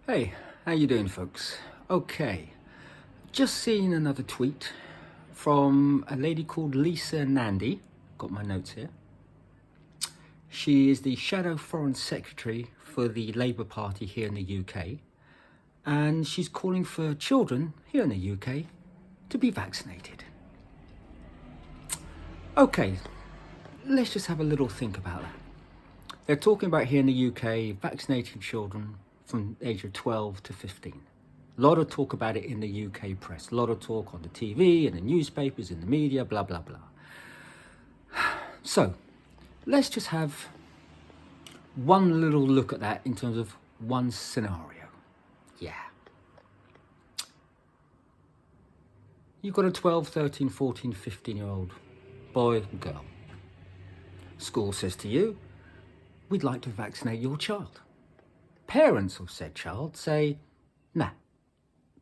Hey, how you doing, folks? Okay, just seen another tweet from a lady called Lisa Nandy. Got my notes here. She is the Shadow Foreign Secretary for the Labour Party here in the UK, and she's calling for children here in the UK to be vaccinated. Okay, let's just have a little think about that. They're talking about here in the UK vaccinating children from the age of 12 to 15. A lot of talk about it in the UK press, a lot of talk on the TV, in the newspapers, in the media, blah, blah, blah. So, let's just have one little look at that in terms of one scenario. Yeah. You've got a 12, 13, 14, 15-year-old boy and girl. School says to you, we'd like to vaccinate your child. Parents of said child say, nah,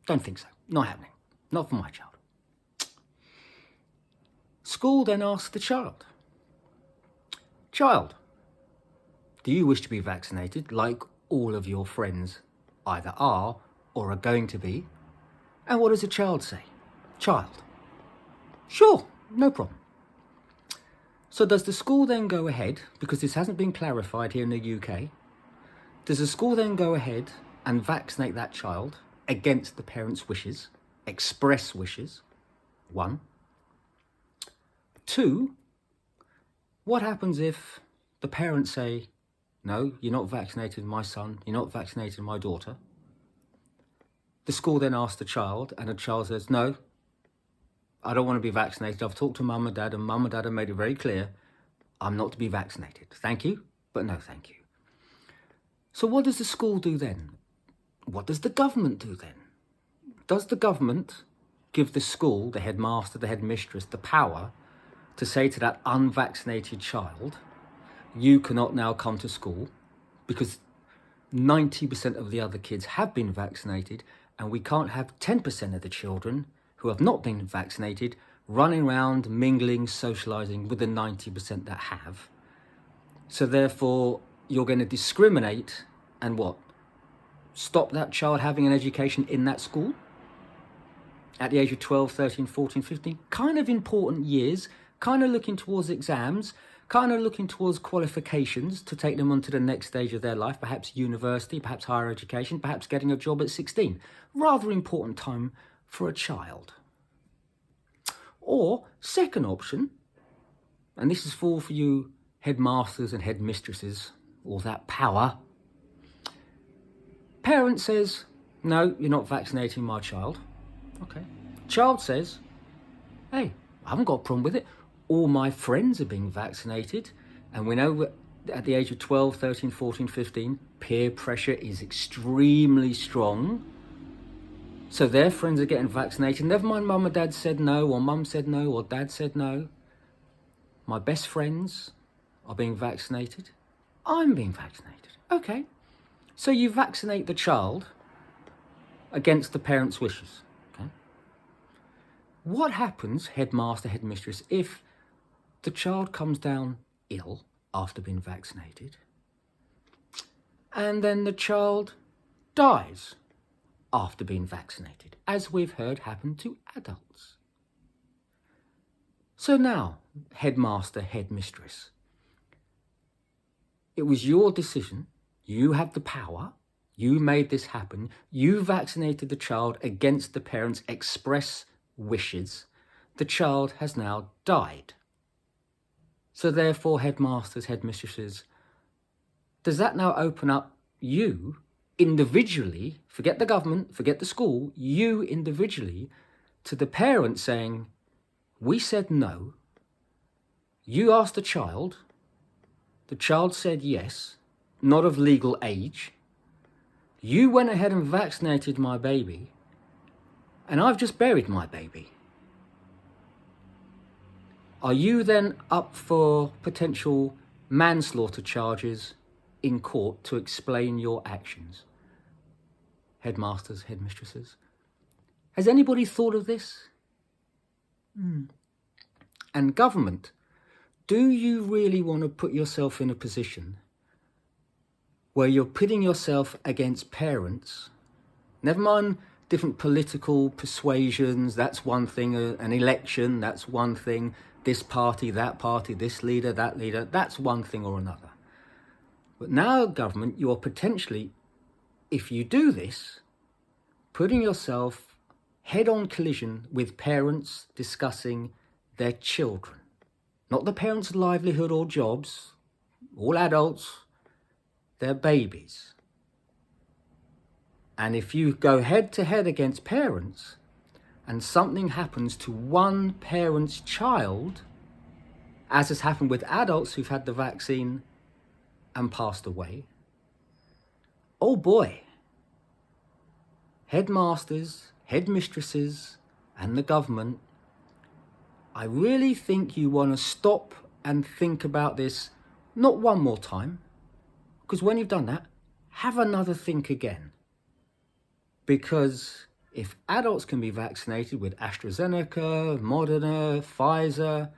don't think so, not happening, not for my child. School then asks the child, do you wish to be vaccinated like all of your friends either are or are going to be? And what does the child say? Child, sure, no problem. So does the school then go ahead, because this hasn't been clarified here in the UK, does the school then go ahead and vaccinate that child against the parents' wishes, express wishes? 1. 2, what happens if the parents say, no, you're not vaccinated my son, you're not vaccinated my daughter? The school then asks the child, and the child says, no, I don't want to be vaccinated. I've talked to mum and dad have made it very clear I'm not to be vaccinated. Thank you, but no thank you. So what does the school do then? What does the government do then? Does the government give the school, the headmaster, the headmistress, the power to say to that unvaccinated child, you cannot now come to school because 90% of the other kids have been vaccinated, and we can't have 10% of the children who have not been vaccinated running around, mingling, socialising with the 90% that have. So therefore, you're going to discriminate and what? Stop that child having an education in that school at the age of 12, 13, 14, 15. Kind of important years, kind of looking towards exams, kind of looking towards qualifications to take them on to the next stage of their life, perhaps university, perhaps higher education, perhaps getting a job at 16. Rather important time for a child. Or, second option, and this is for you headmasters and headmistresses, all that power. Parent says, no, you're not vaccinating my child. Okay. Child says, hey, I haven't got a problem with it. All my friends are being vaccinated. And we know at the age of 12, 13, 14, 15, peer pressure is extremely strong. So their friends are getting vaccinated. Never mind mum and dad said no, or mum said no, or dad said no. My best friends are being vaccinated. I'm being vaccinated. Okay. So you vaccinate the child against the parents' wishes. Okay. What happens, headmaster, headmistress, if the child comes down ill after being vaccinated and then the child dies after being vaccinated, as we've heard happen to adults? So now, headmaster, headmistress, it was your decision. You have the power. You made this happen. You vaccinated the child against the parents' express wishes. The child has now died. So therefore, headmasters, headmistresses, does that now open up you individually, forget the government, forget the school, you individually, to the parent saying, we said no, you asked the child said yes, not of legal age, you went ahead and vaccinated my baby, and I've just buried my baby. Are you then up for potential manslaughter charges in court to explain your actions? Headmasters, headmistresses. Has anybody thought of this? And government, do you really want to put yourself in a position where you're pitting yourself against parents, never mind different political persuasions, that's one thing, an election, that's one thing, this party, this leader, that leader, that's one thing or another. But now, government, you are potentially, if you do this, putting yourself head-on collision with parents discussing their children. Not the parents' livelihood or jobs, all adults, their babies. And if you go head-to-head against parents and something happens to one parent's child, as has happened with adults who've had the vaccine and passed away, oh boy, headmasters, headmistresses, and the government, I really think you want to stop and think about this, not one more time, because when you've done that, have another think again. Because if adults can be vaccinated with AstraZeneca, Moderna, Pfizer,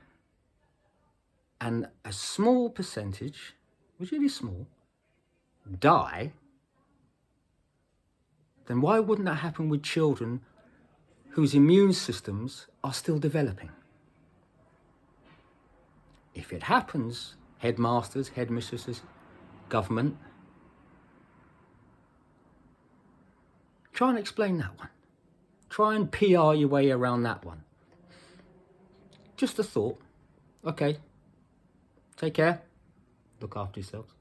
and a small percentage, which is really small, die, then why wouldn't that happen with children whose immune systems are still developing? If it happens, headmasters, headmistresses, government, try and explain that one. Try and PR your way around that one. Just a thought. Okay. Take care. Look after yourselves.